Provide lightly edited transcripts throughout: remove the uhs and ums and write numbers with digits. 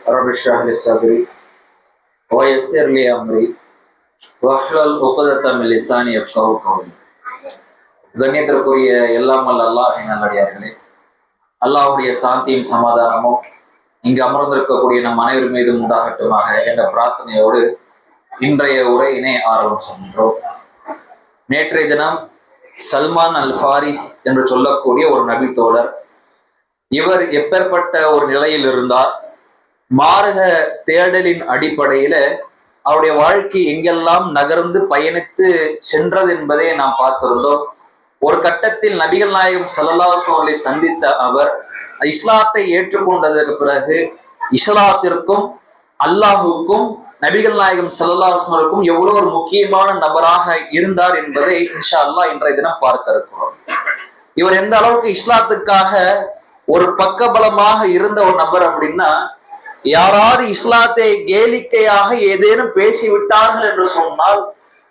رب اشرح لي صدري ويسر لي امري واحلل عقدة من لساني يفقهوا قولي. கண்ணியத்திற்குரிய எல்லாம் வல்ல அல்லாஹ்வின் நல்லடியார்களே, அல்லாஹ்வுடைய சாந்தியும் சமாதானமும் இங்கு அமர்ந்திருக்கக்கூடிய நம் அனைவர் மீதும் உண்டாகட்டுமாக என்ற பிரார்த்தனையோடு இன்றைய உரையினை ஆரம்பம் செய்கின்றோம். நேற்றைய தினம் சல்மான் அல் ஃபாரிஸ் என்று சொல்லக்கூடிய ஒரு நபி தோழர், இவர் எப்பேற்பட்ட ஒரு நிலையில் இருந்தார், மார்க்க தேடலின் அடிப்படையில அவருடைய வாழ்க்கை எங்கெல்லாம் நகர்ந்து பயணித்து சென்றது என்பதை நாம் பார்த்திருந்தோம். ஒரு கட்டத்தில் நபிகள் நாயகம் ஸல்லல்லாஹு அலைஹி வஸல்லம் அவர்களை சந்தித்த அவர் இஸ்லாத்தை ஏற்றுக்கொண்டதற்கு பிறகு இஸ்லாத்திற்கும் அல்லாஹுக்கும் நபிகள் நாயகம் ஸல்லல்லாஹு அலைஹி வஸல்லம் எவ்வளவு ஒரு முக்கியமான நபராக இருந்தார் என்பதை இன்ஷா அல்லாஹ் இன்றைய தினம் பார்க்க இருக்கிறோம். இவர் எந்த அளவுக்கு இஸ்லாத்துக்காக ஒரு பக்கபலமாக இருந்த ஒரு நபர் அப்படின்னா, யாராவது இஸ்லாத்தை கேளிக்கையாக ஏதேனும் பேசிவிட்டார்கள் என்று சொன்னால்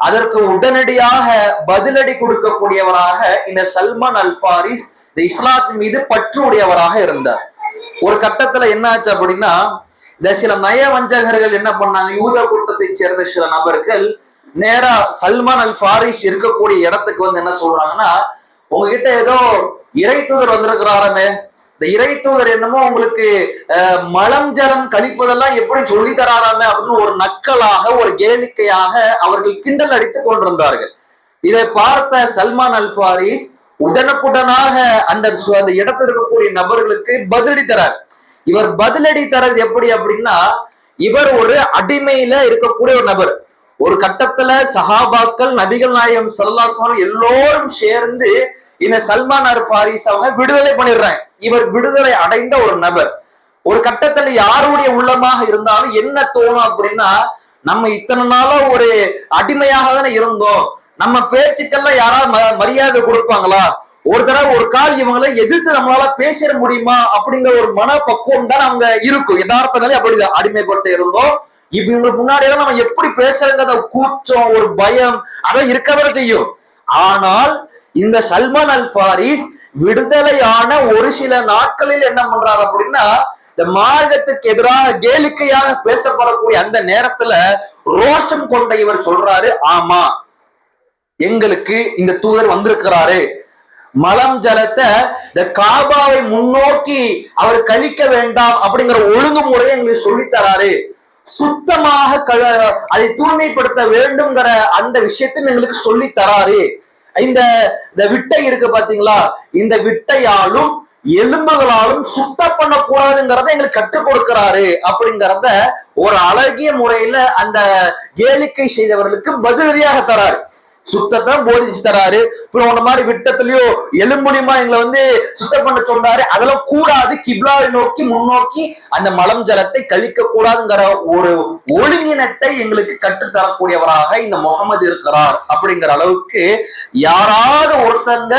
அதற்கு உடனடியாக பதிலடி கொடுக்கக்கூடியவராக இந்த சல்மான் அல் ஃபாரிஸ் இந்த இஸ்லாத்தின் மீது பற்று உடையவராக இருந்தார். ஒரு கட்டத்துல என்ன ஆச்சு அப்படின்னா, இந்த சில நயவஞ்சகர்கள் என்ன பண்ணாங்க, யூத கூட்டத்தை சேர்ந்த சில நபர்கள் நேரா சல்மான் அல் ஃபாரிஸ் இருக்கக்கூடிய இடத்துக்கு வந்து என்ன சொல்றாங்கன்னா, உங்ககிட்ட ஏதோ இறை தூதர் வந்திருக்கிறாரமே, இந்த இறை தூதர் என்னமோ உங்களுக்கு மலம் ஜலம் கழிப்பதெல்லாம் எப்படி சொல்லி தராராமே அப்படின்னு ஒரு நக்கலாக ஒரு கேளிக்கையாக அவர்கள் கிண்டல் அடித்துக் கொண்டிருந்தார்கள். இதை பார்த்த சல்மான் அல் ஃபாரிஸ் உடனுக்குடனாக அந்த இடத்துல இருக்கக்கூடிய நபர்களுக்கு பதிலடி தரார். இவர் பதிலடி தரது எப்படி அப்படின்னா, இவர் ஒரு அடிமையில இருக்கக்கூடிய ஒரு நபர். ஒரு கட்டத்துல சஹாபாக்கள் நபிகள் நாயகம் ஸல்லல்லாஹு அலைஹி வஸல்லம் எல்லோரும் சேர்ந்து இந்த சல்மான் அல் ஃபாரிஸ் அவங்க விடுதலை பண்ணிடுறாங்க. இவர் விடுதலை அடைந்த ஒரு நபர். ஒரு கட்டத்துல யாருடைய உள்ளமாக இருந்தாலும் என்ன தோணும் அப்படின்னா, நம்ம இத்தனை நாளா ஒரு அடிமையாக தானே இருந்தோம், நம்ம பேச்சுக்கெல்லாம் யாராவது மரியாதை கொடுப்பாங்களா, ஒரு தடவை ஒரு கால் இவங்களை எதிர்த்து நம்மளால பேசிட முடியுமா அப்படிங்கிற ஒரு மனப்பக்குவம் தான் அவங்க இருக்கும். யதார்த்தனாலே அப்படிதான் அடிமைப்பட்டு இருந்தோம். இப்ப இவங்களுக்கு முன்னாடியெல்லாம் நம்ம எப்படி பேசுறதுங்கிற கூச்சம், ஒரு பயம் அதான் இருக்கதான் செய்யும். ஆனால் இந்த சல்மான் அல் ஃபாரிஸ் விடுதலையான ஒரு சில நாட்களில் என்ன பண்றாரு அப்படின்னா, இந்த மார்க்கத்துக்கு எதிராக கேளிக்கையாக பேசப்படக்கூடிய அந்த நேரத்துல ரோஷம் கொண்ட இவர் சொல்றாரு, ஆமா எங்களுக்கு இந்த தூதர் வந்திருக்கிறாரு, மலம் ஜலத்தை இந்த காபாவை முன்னோக்கி அவர் கழிக்க வேண்டாம் அப்படிங்கிற ஒழுங்குமுறையை எங்களுக்கு சொல்லித்தராரு, சுத்தமாக அதை தூய்மைப்படுத்த வேண்டும்ங்கிற அந்த விஷயத்தையும் எங்களுக்கு சொல்லி தராரு, இந்த விட்டை இருக்கு பாத்தீங்களா, இந்த விட்டையாலும் எலும்புகளாலும் சுத்தம் பண்ணக்கூடாதுங்கிறத எங்களுக்கு கற்றுக் கொடுக்கிறாரு அப்படிங்கிறத ஒரு அழகிய முறையில அந்த கேளிக்கை செய்தவர்களுக்கு பதிலடியாக தராரு. சுத்தத்தை போதிச்சு தராரு. இப்போ உன்ன மாதிரி விட்டத்திலயோ எலும்புலியமா எங்களை வந்து சுத்தம் பண்ண சொல்றாரு, அதெல்லாம் கூடாது, கிப்லாவை நோக்கி முன்னோக்கி அந்த மலம் ஜலத்தை கழிக்க கூடாதுங்கிற ஒரு ஒழுங்கினத்தை எங்களுக்கு கற்றுத்தரக்கூடியவராக இந்த முகமது இருக்கிறார் அப்படிங்கிற அளவுக்கு யாராவது ஒருத்தங்க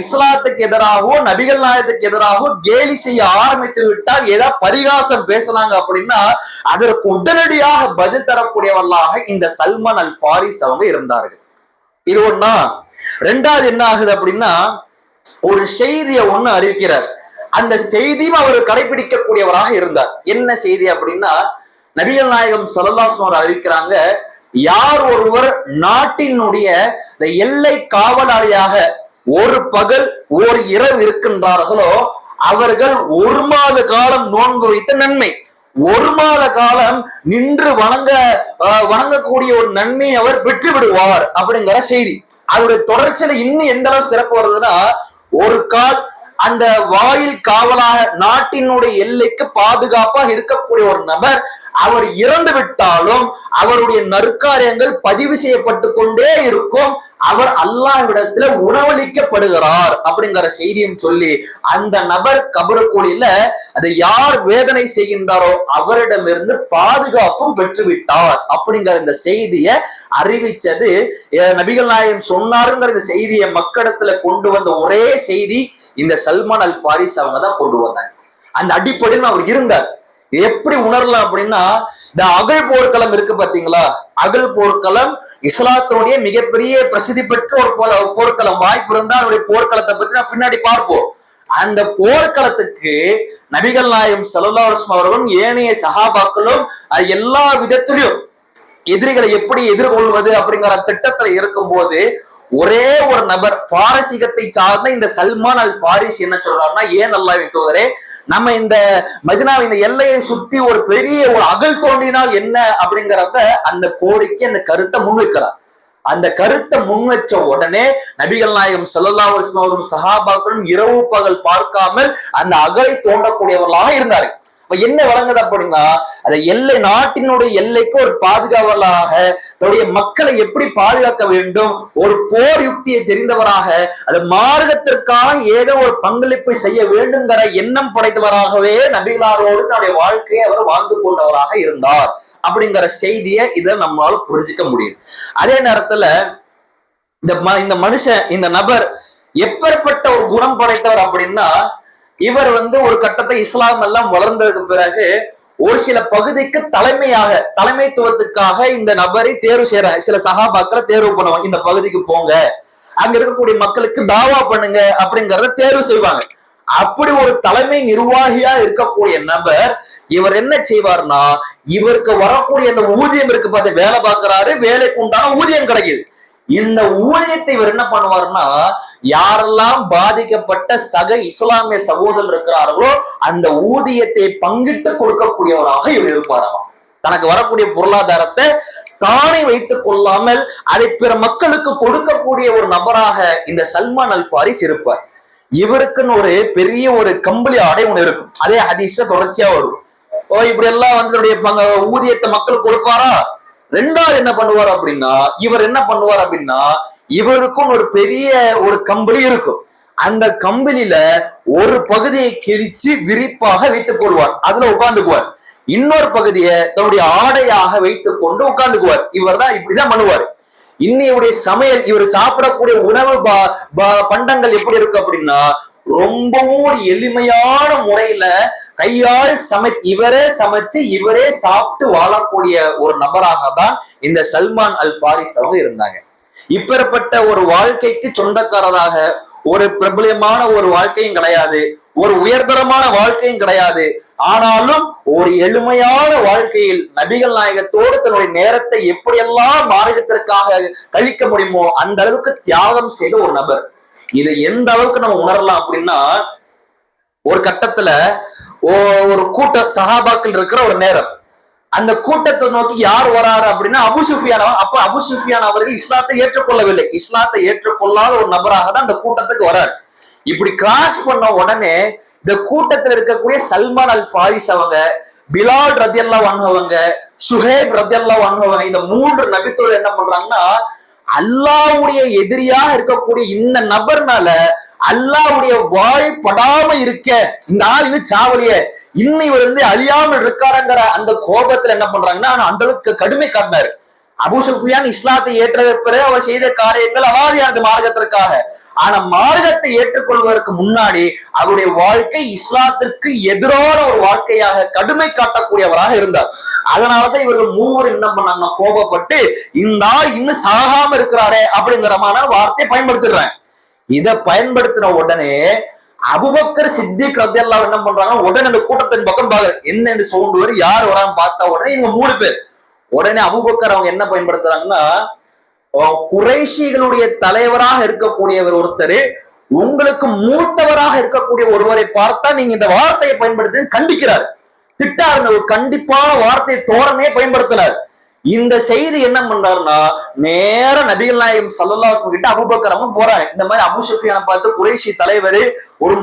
இஸ்லாத்துக்கு எதிராகவோ நபிகள் நாயகத்துக்கு எதிராகவோ கேலி செய்ய ஆரம்பித்து விட்டால் ஏதாவது பரிகாசம் பேசினாங்க அப்படின்னா அதற்கு உடனடியாக பதில் தரக்கூடியவர்களாக இந்த சல்மான் அல் ஃபாரிஸ் அவங்க இருந்தார்கள். இது ஒண்ணா. ரெண்டாவது என்ன ஆகுது அப்படின்னா, ஒரு செய்தியை ஒண்ணு அறிவிக்கிறார். அந்த செய்தியும் அவர் கடைபிடிக்கக்கூடியவராக இருந்தார். என்ன செய்தி அப்படின்னா, நபிகள் நாயகம் ஸல்லல்லாஹு அலைஹி வஸல்லம் அறிவிக்கிறாங்க, யார் ஒருவர் நாட்டினுடைய இந்த எல்லை காவலாளியாக ஒரு பகல் ஒரு இரவு இருக்கின்றார்களோ அவர்கள் ஒரு மாத காலம் நோன்பு வைத்த நன்மை, ஒரு மாத காலம் நின்று வணங்கக்கூடிய ஒரு நன்மையை அவர் பெற்று விடுவார் அப்படிங்கிற செய்தி. அவருடைய தொடர்ச்சியில இன்னும் எந்த அளவு சிறப்பு வருதுன்னா, ஒரு கால் அந்த வாயில் காவலாக நாட்டினுடைய எல்லைக்கு பாதுகாப்பாக இருக்கக்கூடிய ஒரு நபர் அவர் இறந்து விட்டாலும் அவருடைய நற்காரியங்கள் பதிவு செய்யப்பட்டு கொண்டே இருக்கும், அவர் அல்லாஹ்விடத்துல உணவளிக்கப்படுகிறார் அப்படிங்கிற செய்தியும் சொல்லி அந்த நபர் கபருக்குழியில அதை யார் வேதனை செய்கின்றாரோ அவரிடமிருந்து பாதுகாப்பும் பெற்றுவிட்டார் அப்படிங்கிற இந்த செய்தியை அறிவிச்சது நபிகள் நாயகம் சொன்னாருங்கிற இந்த செய்தியை மக்களிடத்துல கொண்டு வந்த ஒரே செய்தி இந்த சல்மான் அல் ஃபாரிஸ் அவங்க தான் கொண்டு வந்தாங்க. அந்த அடிப்படையில் அவர் இருந்தார். எப்படி உணரலாம் அப்படின்னா, இந்த அகல் போர்க்களம் இருக்கு பாத்தீங்களா, அகல் போர்க்களம் இஸ்லாத்தினுடைய மிகப்பெரிய பிரசித்தி பெற்ற ஒரு போர்க்களம். வாய்ப்பு இருந்தால் அவருடைய போர்க்களத்தை பத்தி நான் பின்னாடி பார்ப்போம். அந்த போர்க்களத்துக்கு நபிகள் நாயகம் ஸல்லல்லாஹு அலைஹி வஸல்லம் அவர்களும் ஏனைய சஹாபாக்களும் எல்லா விதத்திலும் எதிரிகளை எப்படி எதிர்கொள்வது அப்படிங்கிற திட்டத்துல இருக்கும் போது ஒரே ஒரு நபர் பாரசீகத்தை சார்ந்த இந்த சல்மான் அல் ஃபாரிஸ் என்ன சொல்றாருன்னா, ஏன் அல்லாஹ்வின் தூதரே, நம்ம இந்த மதீனாவை இந்த எல்லையை சுத்தி ஒரு பெரிய ஒரு அகல் தோண்டினால் என்ன அப்படிங்கிறத அந்த கோரிக்கை அந்த கருத்தை முன்வைக்கிறார். அந்த கருத்தை முன்வச்ச உடனே நபிகள் நாயகம் ஸல்லல்லாஹு அலைஹி வஸல்லம் அவரும் சஹாபாக்களும் இரவு பகல் பார்க்காமல் அந்த அகலை தோண்டக்கூடியவர்களாக இருந்தார்கள். என்ன வழங்குது அப்படின்னா, அந்த எல்லை நாட்டினுடைய எல்லைக்கு ஒரு பாதுகாவலாக தன்னுடைய மக்களை எப்படி பாதுகாக்க வேண்டும், ஒரு போர் யுக்தியை தெரிந்தவராக அது மார்க்கத்திற்காக ஏதோ ஒரு பங்களிப்பை செய்ய வேண்டும்ங்கிற எண்ணம் படைத்தவராகவே நபிகளாரோடு தன்னுடைய வாழ்க்கையை அவர் வாழ்ந்து கொண்டவராக இருந்தார் அப்படிங்கிற செய்தியை இதை நம்மளால புரிஞ்சுக்க முடியும். அதே நேரத்துல இந்த மனுஷன், இந்த நபர் எப்பேற்பட்ட ஒரு குணம் படைத்தவர் அப்படின்னா, இவர் ஒரு கட்டத்தை இஸ்லாம் எல்லாம் வளர்ந்ததுக்கு பிறகு ஒரு சில பகுதிக்கு தலைமைத்துவத்துக்காக இந்த நபரை தேர்வு செய்யறாங்க. சில சஹாபாக்களை தேர்வு பண்ணுவாங்க, இந்த பகுதிக்கு போங்க, அங்க இருக்கக்கூடிய மக்களுக்கு தாவா பண்ணுங்க அப்படிங்கறத தேர்வு செய்வாங்க. அப்படி ஒரு தலைமை நிர்வாகியா இருக்கக்கூடிய நபர் இவர் என்ன செய்வார்னா, இவருக்கு வரக்கூடிய அந்த ஊதியம் இருக்கு பார்த்து, வேலை பார்க்கிறாரு, வேலைக்கு உண்டான ஊதியம் கிடைக்குது. இந்த ஊதியத்தை இவர் என்ன பண்ணுவார்னா, யாரெல்லாம் பாதிக்கப்பட்ட சக இஸ்லாமிய சகோதரர் இருக்கிறார்களோ அந்த ஊதியத்தை பங்கிட்டு கொடுக்கக்கூடியவராக இவர் இருப்பாராம். தனக்கு வரக்கூடிய பொருளாதாரத்தை தானே வைத்துக் கொள்ளாமல் அதை பிற மக்களுக்கு கொடுக்கக்கூடிய ஒரு நபராக இந்த சல்மான் அல் ஃபாரிஸ் இருப்பார். இவருக்குன்னு ஒரு பெரிய ஒரு கம்பளி ஆடை ஒண்ணு இருக்கும். அதே ஹதீஸ்ல தொடர்ச்சியா வரும். இப்படி எல்லாம் ஊதியத்தை மக்களுக்கு கொடுப்பாரா? ரெண்டாவது என்ன பண்ணுவார் அப்படின்னா, இவர் என்ன பண்ணுவார் அப்படின்னா, இவருக்கும் ஒரு பெரிய ஒரு கம்பளி இருக்கும். அந்த கம்பளியில ஒரு பகுதியை கிழிச்சு விரிப்பாக வைத்துக் கொள்வார், அதுல உட்கார்ந்துக்குவார். இன்னொரு பகுதியை தன்னுடைய ஆடையாக வைத்துக் கொண்டு உட்கார்ந்துக்குவார். இவர் தான் இப்படிதான் பண்ணுவார். இன்னையுடைய சமையல், இவர் சாப்பிடக்கூடிய உணவு பண்டங்கள் எப்படி இருக்கு அப்படின்னா, ரொம்பவும் ஒரு எளிமையான முறையில கையால் இவரே சமைச்சு இவரே சாப்பிட்டு வாழக்கூடிய ஒரு நபராக தான் இந்த சல்மான் அல் ஃபாரிஸ் அவங்க இருந்தாங்க. இப்பேற்பட்ட ஒரு வாழ்க்கைக்கு சொந்தக்காரராக ஒரு பிரபலமான ஒரு வாழ்க்கையும் கிடையாது, ஒரு உயர்தரமான வாழ்க்கையும் கிடையாது. ஆனாலும் ஒரு எளிமையான வாழ்க்கையில் நபிகள் நாயகத்தோடு தன்னுடைய நேரத்தை எப்படியெல்லாம் மார்க்கத்திற்காக கழிக்க முடியுமோ அந்த அளவுக்கு தியாகம் செய்த ஒரு நபர். இது எந்த அளவுக்கு நம்ம உணரலாம் அப்படின்னா, ஒரு கட்டத்துல ஒரு சஹாபாக்கள் இருக்கிற ஒரு நேரம், அந்த கூட்டத்தை நோக்கி யார் வராரு அப்படின்னா அபு சுஃபியான். அப்ப அபு சுஃபியான் அவர்கள் இஸ்லாத்தை ஏற்றுக்கொள்ளவில்லை. இஸ்லாத்தை ஏற்றுக்கொள்ளாத ஒரு நபராக தான் அந்த கூட்டத்துக்கு வராரு. இப்படி கிராஸ் பண்ண உடனே இந்த கூட்டத்தில் இருக்கக்கூடிய சல்மான் அல் ஃபாரிஸ் அவங்க, பிலால் ரலியல்லாஹு அன்ஹு அவங்க, சுஹைப் ரலியல்லாஹு அன்ஹு அவங்க, இந்த 3 நபித்தோழர் என்ன பண்றாங்கன்னா, அல்லாஹ்வுடைய எதிரியாக இருக்கக்கூடிய இந்த நபர் மேல அல்லாஹ்வுடைய வாய் படாம இருக்க, இந்த ஆள் இன்னும் சாவலியே, இன்னும் இவர் அழியாமல் இருக்காருங்கிற அந்த கோபத்துல என்ன பண்றாங்கன்னா, அந்த அளவுக்கு கடுமை காட்டினாரு. அபு சுஃபியான் இஸ்லாத்தை ஏற்றதற்கு பிறகு அவர் செய்த காரியங்கள் அவாதியானது மார்க்கத்திற்காக. ஆனா மார்க்கத்தை ஏற்றுக்கொள்வதற்கு முன்னாடி அவருடைய வாழ்க்கை இஸ்லாத்திற்கு எதிரான ஒரு வாழ்க்கையாக கடுமை காட்டக்கூடியவராக இருந்தார். அதனாலதான் இவர்கள் 3 என்ன பண்ணாங்கன்னா, கோபப்பட்டு இந்த ஆள் இன்னும் சாகாம இருக்கிறாரே அப்படிங்கிறமான வார்த்தையை பயன்படுத்துறாங்க. இதை பயன்படுத்தின உடனே அபூபக்கர் சித்திக் ரலியல்லாஹு அன்ஹு என்ன பண்றாங்க, உடனே அந்த கூட்டத்தின் பக்கம் பாக்குற என்ன இந்த சவுண்ட் வருது, யார் வரான்னு பார்த்தா உடனே இவங்க 3 பேர். உடனே அபூபக்கர் அவங்க என்ன பயன்படுத்துறாங்கன்னா, குறைஷிகளுடைய தலைவராக இருக்கக்கூடியவர் ஒருத்தர் உங்களுக்கு மூத்தவராக இருக்கக்கூடிய ஒருவரை பார்த்தா நீங்க இந்த வார்த்தையை பயன்படுத்தி கண்டிக்கிறார், திட்டாருங்க. ஒரு கண்டிப்பான வார்த்தையை தோரணையை பயன்படுத்தினார். இந்த செய்தி என்ன பண்றாருன்னா, நேர நபிகள் நாயகம் ஸல்லல்லாஹு அலைஹி வஸல்லம் கிட்ட அபூபக்கர் அவங்க போறாங்க. இந்த மாதிரி அபு சுஃபியானை பார்த்து குறைஷி தலைவர், ஒரு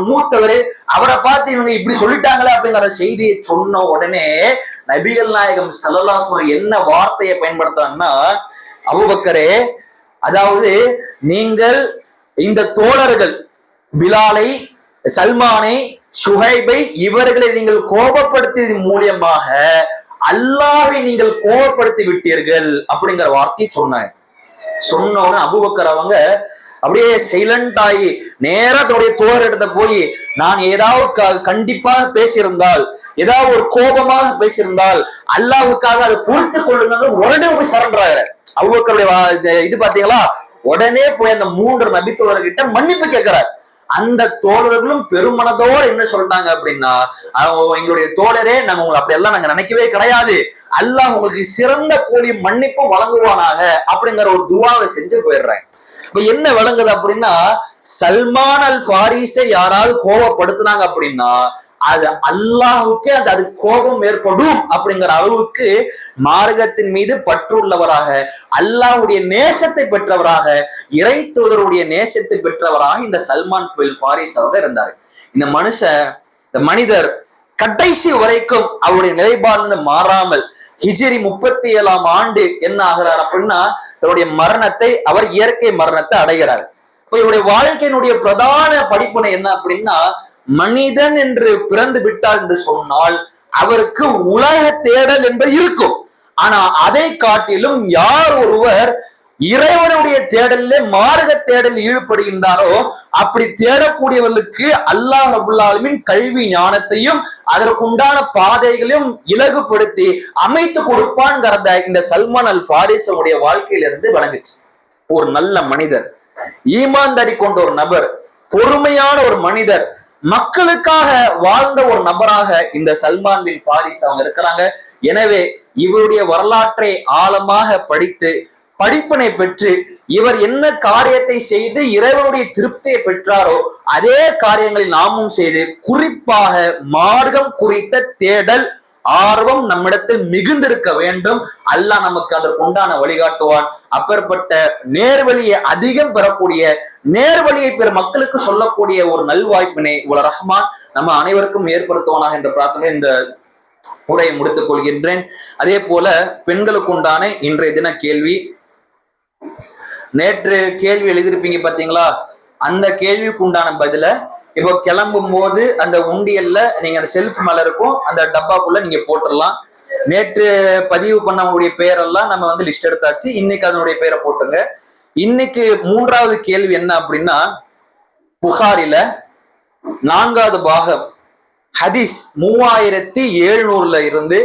மூத்தவர், அவரை பார்த்து இவங்க இப்படி சொல்லிட்டாங்களே அப்படிங்கிற செய்தியை சொன்ன உடனே நபிகள் நாயகம் ஸல்லல்லாஹு அலைஹி வஸல்லம் என்ன வார்த்தையை பயன்படுத்துறாங்கன்னா, அபூபக்கரே, அதாவது நீங்கள் இந்த தோழர்கள் பிலாலை, சல்மானை, சுஹைபை இவர்களை நீங்கள் கோபப்படுத்தியதன் மூலியமாக அல்லாஹ்வை நீங்கள் கோபப்படுத்தி விட்டீர்கள் அப்படிங்கிற வார்த்தையை சொன்னாங்க. சொன்னோன்னு அபூபக்கர் அவங்க அப்படியே சைலண்ட் ஆகி நேரா தன்னுடைய தோழரிடத்தை போய், நான் ஏதாவது கண்டிப்பாக பேசியிருந்தால், ஏதாவது ஒரு கோபமாக பேசியிருந்தால் அல்லாஹ்வுக்காக அதை பொறுத்து கொள்ளுங்க, உடனே போய் சரண்டர் ஆகிறார். அபூபக்கருடைய இது பாத்தீங்களா, உடனே போய் அந்த 3 நபித்தோழர்கிட்ட மன்னிப்பு கேட்கிறார். அந்த தோழர்களும் பெருமனதோடு என்ன சொல்லிட்டாங்க அப்படின்னா, எங்களுடைய தோழரே, நாங்க உங்களை அப்படி எல்லாம் நாங்க நினைக்கவே கிடையாது, அல்லாஹ் உங்களுக்கு சிறந்த கூலி மன்னிப்பு வழங்குவானாக அப்படிங்கிற ஒரு துவாவை செஞ்சு போயிடுறாங்க. இப்ப என்ன விளங்குது அப்படின்னா, சல்மான் அல் ஃபாரிஸை யாராவது கோபப்படுத்தினாங்க அப்படின்னா அது அல்லாஹுக்கே அது கோபம் ஏற்படும் அப்படிங்கிற அளவுக்கு மார்க்கத்தின் மீது பற்றுள்ளவராக, அல்லாஹுடைய நேசத்தை பெற்றவராக, இறை தூதருடைய நேசத்தை பெற்றவராக இந்த சல்மான் பின் ஃபாரிஸ் அவங்க இருந்தாரு. இந்த மனிதர் கடைசி வரைக்கும் அவருடைய நிலைப்பாடு மாறாமல் ஹிஜ்ரி 37ஆம் ஆண்டு என்ன ஆகிறார் அப்படின்னா, தன்னுடைய மரணத்தை அவர் இயற்கை மரணத்தை அடைகிறார். இப்ப இவருடைய வாழ்க்கையினுடைய பிரதான படிப்பினை என்ன அப்படின்னா, மனிதன் என்று பிறந்து விட்டார் என்று சொன்னால் அவருக்கு உலக தேடல் என்பது இருக்கும். ஆனா அதை காட்டிலும் யார் ஒருவர் இறைவனுடைய தேடலிலே மார்க்க தேடலில் ஈடுபடுகின்றாரோ அப்படி தேடக்கூடியவர்களுக்கு அல்லாஹ் ரப்புல் ஆலமீன் கல்வி ஞானத்தையும் அதற்குண்டான பாதைகளையும் இலகுபடுத்தி அமைத்து கொடுப்பான்ங்கிறத இந்த சல்மான் அல் ஃபாரிஸுடைய வாழ்க்கையிலிருந்து வழங்குச்சு. ஒரு நல்ல மனிதர், ஈமான்தாரி கொண்ட ஒரு நபர், பொறுமையான ஒரு மனிதர், மக்களுக்காக வாழ்ந்த ஒரு நபராக இந்த சல்மான் பின் ஃபாரிஸ் அவங்க இருக்கிறாங்க. எனவே இவருடைய வரலாற்றை ஆழமாக படித்து படிப்பினை பெற்று இவர் என்ன காரியத்தை செய்து இறைவனுடைய திருப்தியை பெற்றாரோ அதே காரியங்களை நாமும் செய்து, குறிப்பாக மார்க்கம் குறித்த தேடல் ஆர்வம் நம்மிடத்தில் மிகுந்திருக்க வேண்டும். அல்லாஹ் நமக்கு அதற்கு உண்டான வழிகாட்டுவான். அப்பேற்பட்ட நேர்வழியை அதிகம் பெறக்கூடிய, நேர்வழியை பெற மக்களுக்கு சொல்லக்கூடிய ஒரு நல்வாய்ப்பினை உல ரஹ்மான் நம்ம அனைவருக்கும் ஏற்படுத்துவானாக என்ற பிரார்த்தனை இந்த உரையை முடித்துக் கொள்கின்றேன். அதே போல பெண்களுக்கு உண்டான இன்றைய தின கேள்வி, நேற்று கேள்வி எழுதியிருப்பீங்க பாத்தீங்களா, அந்த கேள்விக்கு உண்டான பதில இப்போ கிளம்பும் போது அந்த உண்டியல்ல நீங்க அந்த செல்ஃப் மேல இருக்கும் அந்த டப்பாக்குள்ள நீங்க போட்டுடலாம். நேற்று பதிவு பண்ணவங்களுடைய பெயரெல்லாம் நம்ம லிஸ்ட் எடுத்தாச்சு. இன்னைக்கு அதனுடைய பெயரை போட்டுங்க. இன்னைக்கு 3வது கேள்வி என்ன அப்படின்னா, புகாரில 4வது பாகம் ஹதீஸ் 3700 இருந்து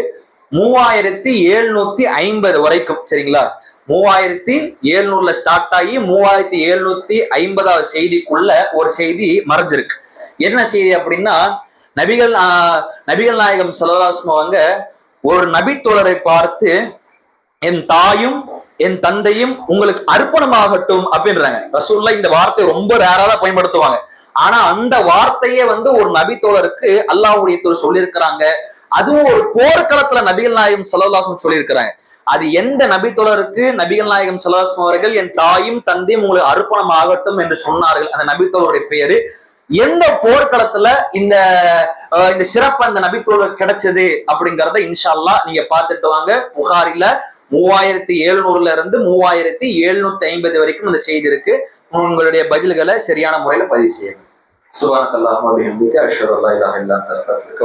3750 வரைக்கும், சரிங்களா, 3700 ஸ்டார்ட் ஆகி 3750 செய்திக்குள்ள ஒரு செய்தி மறைஞ்சிருக்கு. என்ன செய்தி அப்படின்னா, நபிகள் நாயகம் ஸல்லல்லாஹு அலைஹி வஸல்லம் அவங்க ஒரு நபி தோழரை பார்த்து, என் தாயும் என் தந்தையும் உங்களுக்கு அர்ப்பணமாகட்டும் அப்படின்றாங்க. ரசூலுல்லாஹ் இந்த வார்த்தை ரொம்ப ரேரா தான் பயன்படுத்துவாங்க. ஆனா அந்த வார்த்தையே ஒரு நபி தோழருக்கு அல்லாஹ்வுடைய தூதர் சொல்லியிருக்கிறாங்க. அதுவும் ஒரு போர்க்களத்துல நபிகள் நாயகம் ஸல்லல்லாஹு அலைஹி வஸல்லம் சொல்லியிருக்கிறாங்க. அது எந்த நபி தோழருக்கு நபிகள் நாயகம் ஸல்லல்லாஹு அலைஹி வஸல்லம் அவர்கள் என் தாயும் தந்தையும் உங்களுக்கு அர்ப்பணம் ஆகட்டும் என்று சொன்னார்கள். அந்த நபி தோழருடைய பேரு எந்த போர்க்களத்துல இந்த சிறப்பு அந்த நபி தோழர் கிடைச்சது அப்படிங்கறத இன்ஷா அல்லாஹ் நீங்க பார்த்துட்டு வாங்க. புகாரில 3700 இருந்து 3750 வரைக்கும் இந்த செய்தி இருக்கு. உங்களுடைய பதில்களை சரியான முறையில பதிவு செய்யுங்க. சுப்ஹானக்கல்லாஹு வ பிஹம்திக அஷ்ஹது அல்லா இலாஹா இல்லா அன்த அஸ்தக்ஃபிருக